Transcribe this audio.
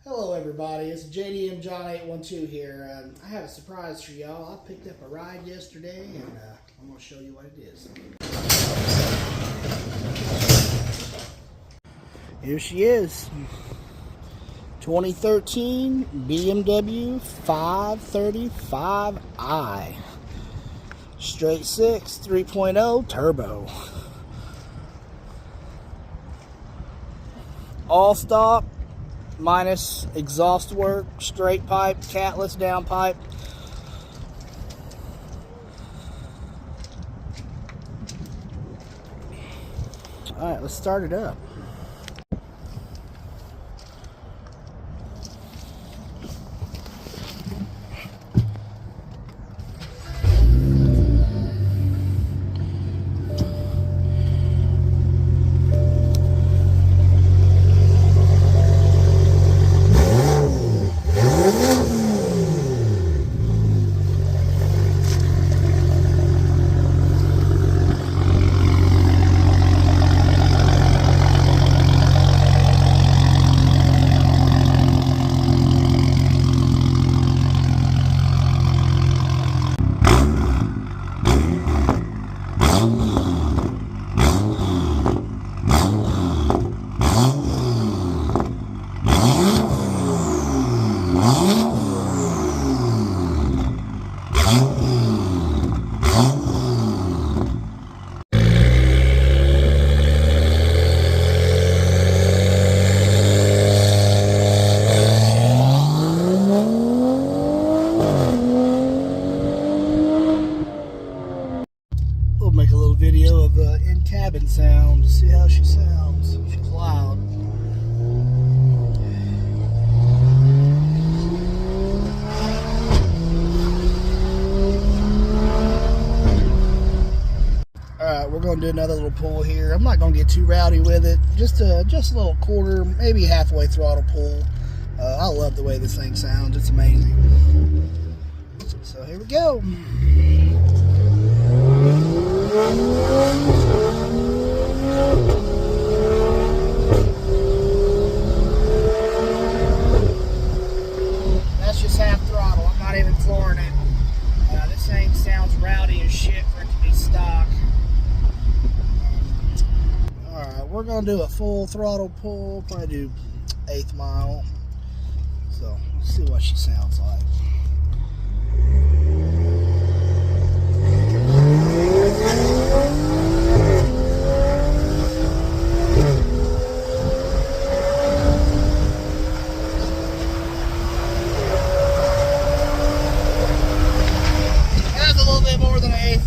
Hello everybody, it's JDM John 812 here. I have a surprise for y'all. I picked up a ride yesterday and I'm going to show you what it is. Here she is. 2013 BMW 535i. Straight 6 3.0 turbo. All stock. Minus exhaust work, straight pipe, catless downpipe. Alright, let's start it up. We'll make a little video of the in-cabin sound to see how she sounds. She's loud. Alright, we're going to do another little pull here. I'm not going to get too rowdy with it. Just a little quarter, maybe halfway throttle pull. I love the way this thing sounds. It's amazing. So here we go. That's just half throttle. I'm not even flooring it. This thing sounds rowdy as shit for it to be stock. Alright, we're going to do a full throttle pull. Probably do 1/8 mile. So, let's see what she sounds like. That's a little bit more than 1/8.